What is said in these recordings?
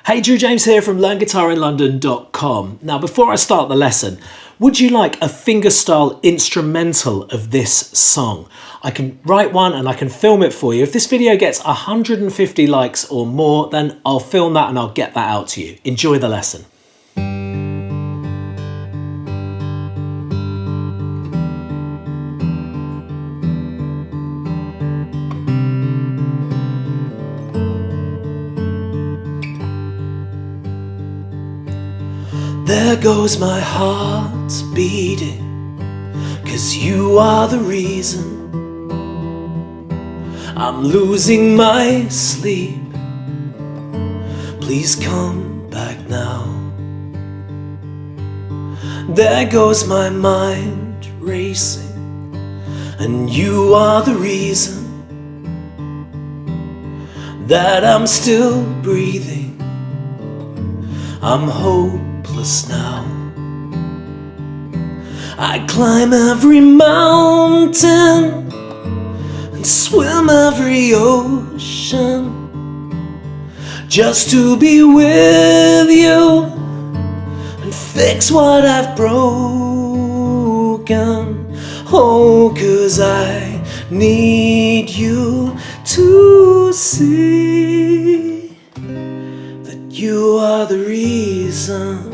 Hey, Drew James here from LearnGuitarInLondon.com. Now, before I start the lesson, would you like a fingerstyle instrumental of this song? I can write one and I can film it for you. If this video gets 150 likes or more, then I'll film that and I'll get that out to you. Enjoy the lesson. There goes my heart beating, 'cause you are the reason I'm losing my sleep. Please come back now. There goes my mind racing, and you are the reason that I'm still breathing. I'm hopeless now. I climb every mountain and swim every ocean just to be with you and fix what I've broken. Oh, 'cause I need you to see that you are the reason.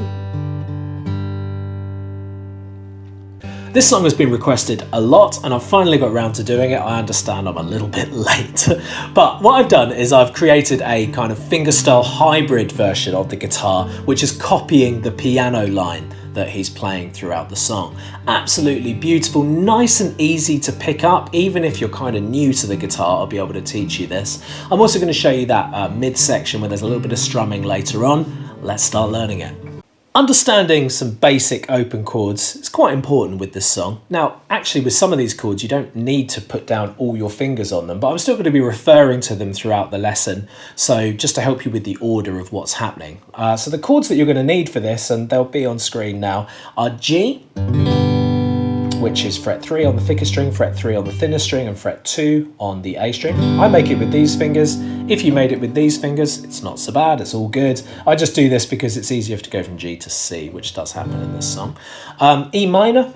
This song has been requested a lot and I've finally got around to doing it. I understand I'm a little bit late, but what I've done is I've created a kind of fingerstyle hybrid version of the guitar, which is copying the piano line that he's playing throughout the song. Absolutely beautiful, nice and easy to pick up. Even if you're kind of new to the guitar, I'll be able to teach you this. I'm also going to show you that mid-section where there's a little bit of strumming later on. Let's start learning it. Understanding some basic open chords is quite important with this song. Now, actually with some of these chords, you don't need to put down all your fingers on them, but I'm still going to be referring to them throughout the lesson. So just to help you with the order of what's happening. So the chords that you're going to need for this, and they'll be on screen now, are G, which is fret 3 on the thicker string, fret 3 on the thinner string, and fret 2 on the A string. I make it with these fingers. If you made it with these fingers, it's not so bad, it's all good. I just do this because it's easier to go from G to C, which does happen in this song. E minor,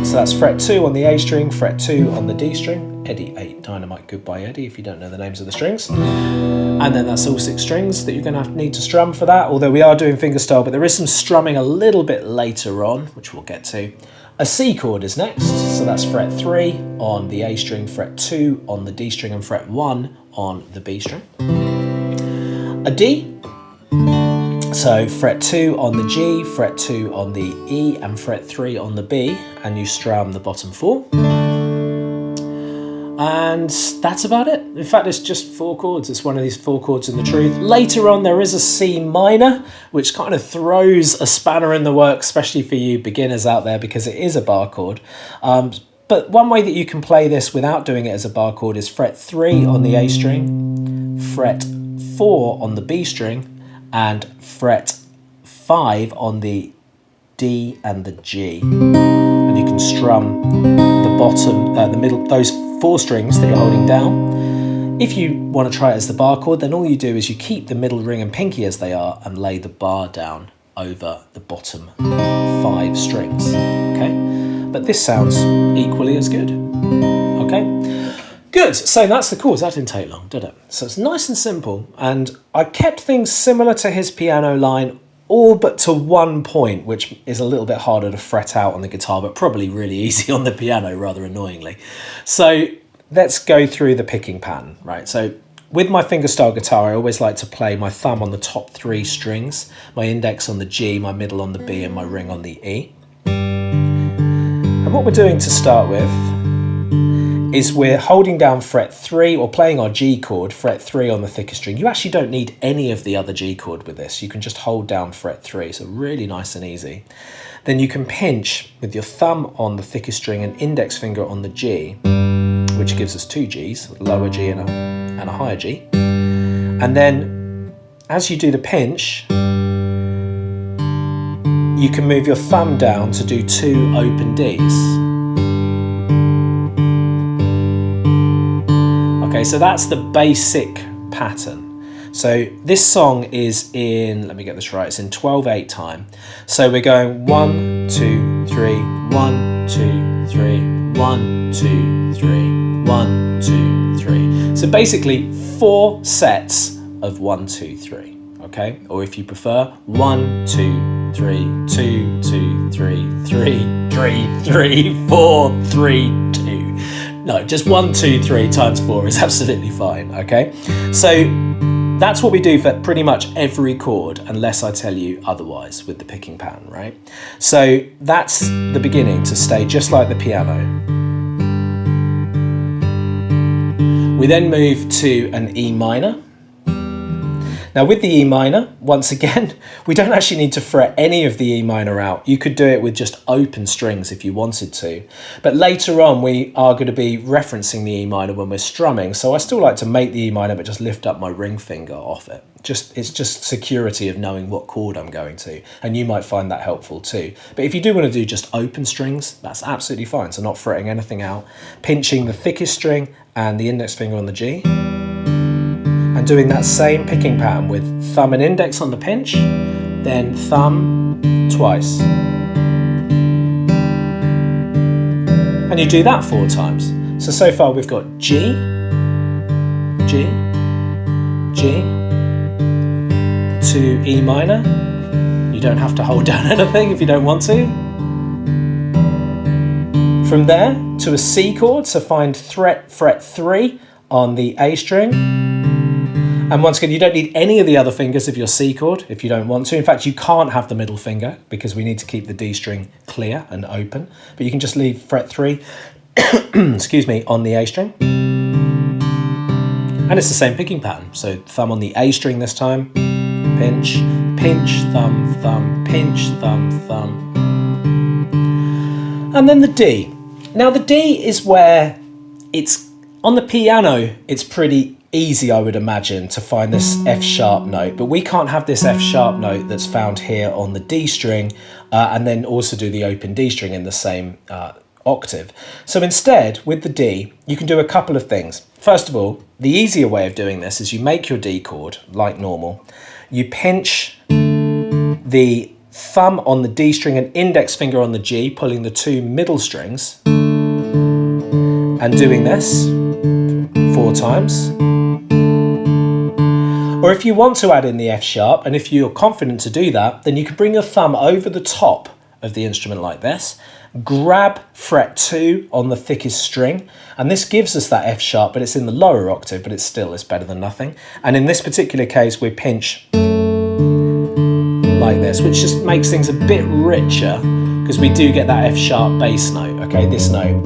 so that's fret 2 on the A string, fret 2 on the D string. Eddie 8, Dynamite, Goodbye Eddie, if you don't know the names of the strings. And then that's all 6 strings that you're going to need to strum for that, although we are doing fingerstyle, but there is some strumming a little bit later on, which we'll get to. A C chord is next, so that's fret 3 on the A string, fret 2 on the D string, and fret 1 on the B string. A D, so fret 2 on the G, fret 2 on the E, and fret 3 on the B, and you strum the bottom 4. And that's about it. In fact, it's just 4 chords. It's one of these 4 chords in the truth. Later on, there is a C minor, which kind of throws a spanner in the works, especially for you beginners out there, because it is a bar chord. But one way that you can play this without doing it as a bar chord is fret 3 on the A string, fret 4 on the B string, and fret 5 on the D and the G. And you can strum the bottom, the middle, those 4 strings that you're holding down. If you want to try it as the bar chord, then all you do is you keep the middle ring and pinky as they are and lay the bar down over the bottom 5 strings, okay? But this sounds equally as good, okay? Good, so that's the chords. That didn't take long, did it? So it's nice and simple, and I kept things similar to his piano line, all but to one point, which is a little bit harder to fret out on the guitar, but probably really easy on the piano, rather annoyingly. So let's go through the picking pattern, right? So with my fingerstyle guitar, I always like to play my thumb on the top 3 strings, my index on the G, my middle on the B, and my ring on the E. And what we're doing to start with is we're holding down fret 3, or playing our G chord, fret 3 on the thicker string. You actually don't need any of the other G chord with this. You can just hold down fret 3, so really nice and easy. Then you can pinch with your thumb on the thicker string and index finger on the G, which gives us 2 Gs, a lower G and a higher G. And then as you do the pinch, you can move your thumb down to do 2 open Ds. Okay, so that's the basic pattern. So this song is in, let me get this right, it's in 12/8 time. So we're going 1, 2, 3, 1, 2, 3, 1, 2, 3, 1, 2, 3. So basically 4 sets of 1, 2, 3, okay? Or if you prefer, 1, 2, 3, 2, 2, 3, 3, 3, 3, 4, 3, 2. No, just 1, 2, 3 times 4 is absolutely fine, okay? So that's what we do for pretty much every chord, unless I tell you otherwise with the picking pattern, right? So that's the beginning to stay just like the piano. We then move to an E minor. Now with the E minor, once again, we don't actually need to fret any of the E minor out. You could do it with just open strings if you wanted to. But later on, we are going to be referencing the E minor when we're strumming. So I still like to make the E minor, but just lift up my ring finger off it. It's just security of knowing what chord I'm going to. And you might find that helpful too. But if you do want to do just open strings, that's absolutely fine. So not fretting anything out, pinching the thickest string and the index finger on the G. And doing that same picking pattern with thumb and index on the pinch, then thumb twice. And you do that 4 times. So far we've got G, G, G, to E minor. You don't have to hold down anything if you don't want to. From there to a C chord, so find fret 3 on the A string. And once again, you don't need any of the other fingers of your C chord if you don't want to. In fact, you can't have the middle finger because we need to keep the D string clear and open. But you can just leave fret 3, excuse me, on the A string. And it's the same picking pattern. So thumb on the A string this time, pinch, pinch, thumb, thumb, pinch, thumb, thumb. And then the D. Now the D is where it's, on the piano, it's pretty easy, I would imagine, to find this F sharp note, but we can't have this F sharp note that's found here on the D string and then also do the open D string in the same octave. So instead, with the D, you can do a couple of things. First of all, the easier way of doing this is you make your D chord like normal. You pinch the thumb on the D string and index finger on the G, pulling the 2 middle strings and doing this 4 times. Or if you want to add in the F sharp, and if you're confident to do that, then you can bring your thumb over the top of the instrument like this, grab fret 2 on the thickest string, and this gives us that F sharp, but it's in the lower octave, but it's better than nothing. And in this particular case, we pinch like this, which just makes things a bit richer because we do get that F sharp bass note, okay, this note.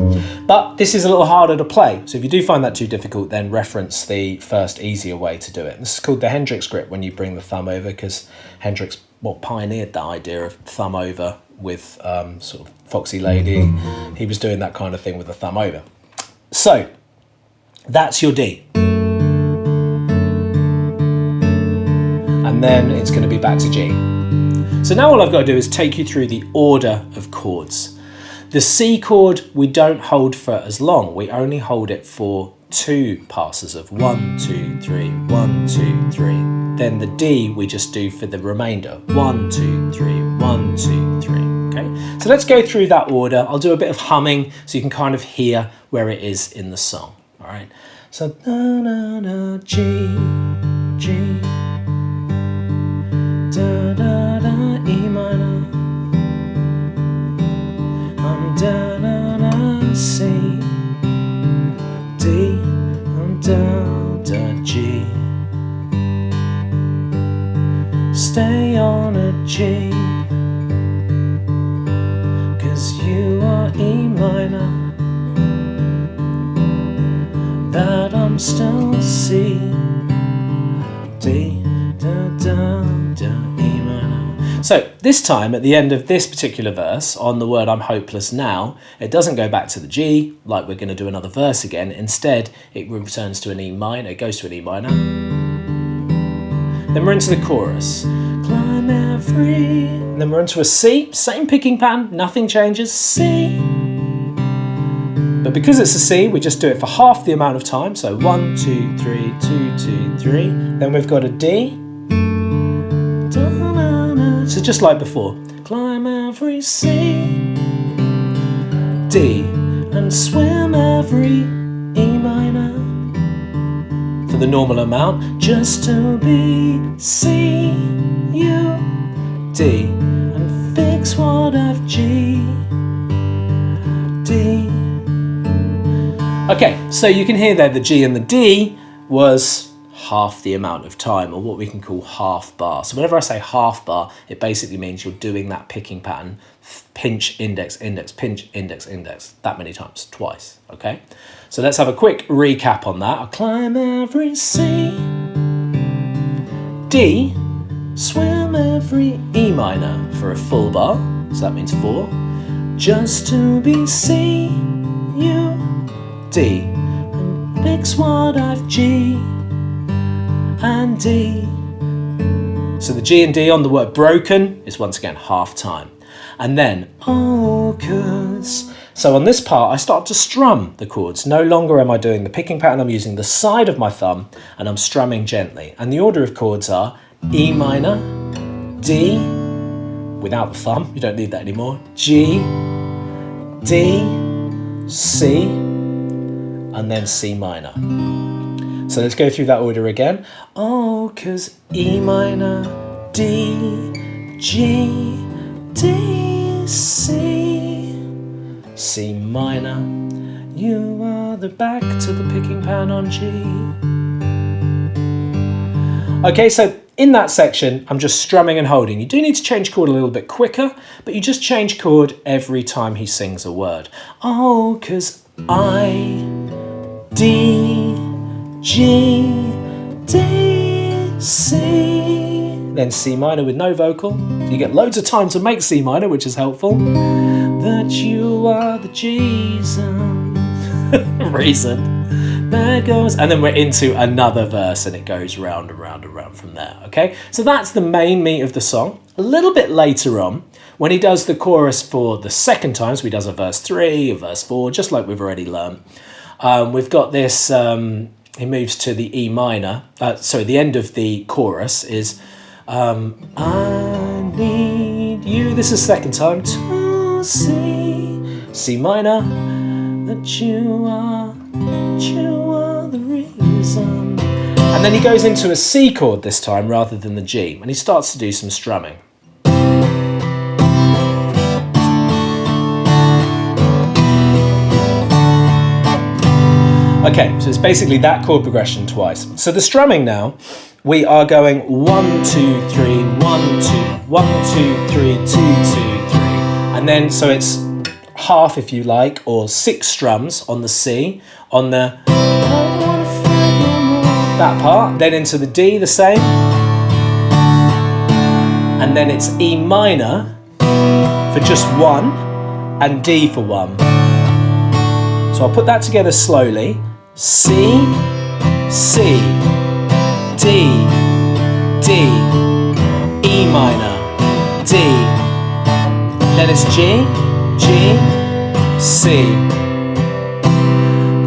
But this is a little harder to play, so if you do find that too difficult, then reference the first easier way to do it. This is called the Hendrix grip when you bring the thumb over, because Hendrix pioneered that idea of thumb over with sort of Foxy Lady. He was doing that kind of thing with the thumb over. So that's your D. And then it's going to be back to G. So now all I've got to do is take you through the order of chords. The C chord we don't hold for as long. We only hold it for 2 passes of 1, 2, 3, 1, 2, 3. Then the D we just do for the remainder. 1, 2, 3, 1, 2, 3. Okay. So let's go through that order. I'll do a bit of humming so you can kind of hear where it is in the song. All right. So da da da G, G. Da da da E minor, I'm da da da C, D, I'm da da G. Stay on a G, 'cause you are E minor, that I'm still C, D, da da da E minor. So this time at the end of this particular verse on the word I'm hopeless now, it doesn't go back to the G like we're going to do another verse again. Instead it returns to an E minor, it goes to an E minor. Then we're into the chorus. Climb every, and then we're into a C, same picking pattern, nothing changes. C, But because it's a C, we just do it for half the amount of time. So 1, 2, 3, 2, 2, 3. Then we've got a D. So just like before. Climb every C, D, and swim every E minor. For the normal amount, just to be C, U, D, and fix what F, G, D. Okay, so you can hear there the G and the D was half the amount of time, or what we can call half bar. So whenever I say half bar, it basically means you're doing that picking pattern, pinch, index, index, pinch, index, index, that many times, twice, okay? So let's have a quick recap on that. I'll climb every C, D, swim every E minor for a full bar, so that means 4, just to be C, U, D, and fix what F, G, and D. So the G and D on the word broken is once again half time. And then, oh, 'cause. So on this part, I start to strum the chords. No longer am I doing the picking pattern, I'm using the side of my thumb and I'm strumming gently. And the order of chords are E minor, D, without the thumb, you don't need that anymore, G, D, C, and then C minor. So let's go through that order again. Oh, 'cause E minor, D, G, D, C, C minor, you are the back to the picking pattern on G. Okay, so in that section, I'm just strumming and holding. You do need to change chord a little bit quicker, but you just change chord every time he sings a word. Oh, 'cause I, D, G, D, C, then C minor with no vocal. You get loads of time to make C minor, which is helpful. That you are the reason. There goes, and then we're into another verse and it goes round and round and round from there, okay? So that's the main meat of the song. A little bit later on, when he does the chorus for the second time, so he does a verse 3, a verse 4, just like we've already learned, we've got this, he moves to the E minor, the end of the chorus is, I need you, this is second time, to see, C minor, that you are the reason. And then he goes into a C chord this time rather than the G, and he starts to do some strumming. Okay, so it's basically that chord progression twice. So the strumming now, we are going 1, 2, 3, 1, 2, 1, 2, 3, 2, 2, 3. And then, so it's half if you like, or 6 strums on the C, on the that part, then into the D, the same. And then it's E minor for just 1, and D for 1. So I'll put that together slowly. C, C, D, D, E minor, D, then it's G, G, C.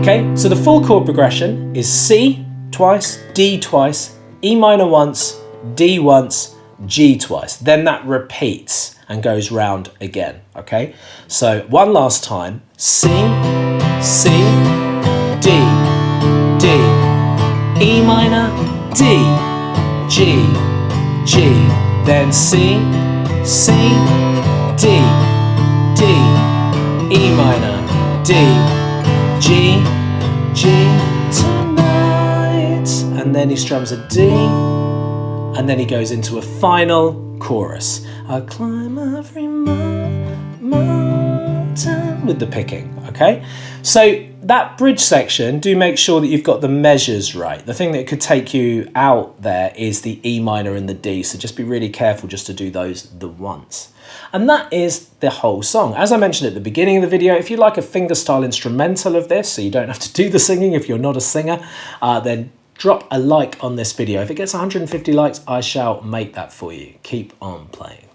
Okay, so the full chord progression is C twice, D twice, E minor once, D once, G twice. Then that repeats and goes round again, okay? So one last time, C, C, D, D, E minor, D, G, G, then C, C, D, D, E minor, D, G, G, tonight. And then he strums a D, and then he goes into a final chorus. I climb every mountain with the picking, okay? So that bridge section, do make sure that you've got the measures right. The thing that could take you out there is the E minor and the D, so just be really careful just to do those the once. And that is the whole song. As I mentioned at the beginning of the video, if you like a fingerstyle instrumental of this, so you don't have to do the singing if you're not a singer, then drop a like on this video. If it gets 150 likes, I shall make that for you. Keep on playing.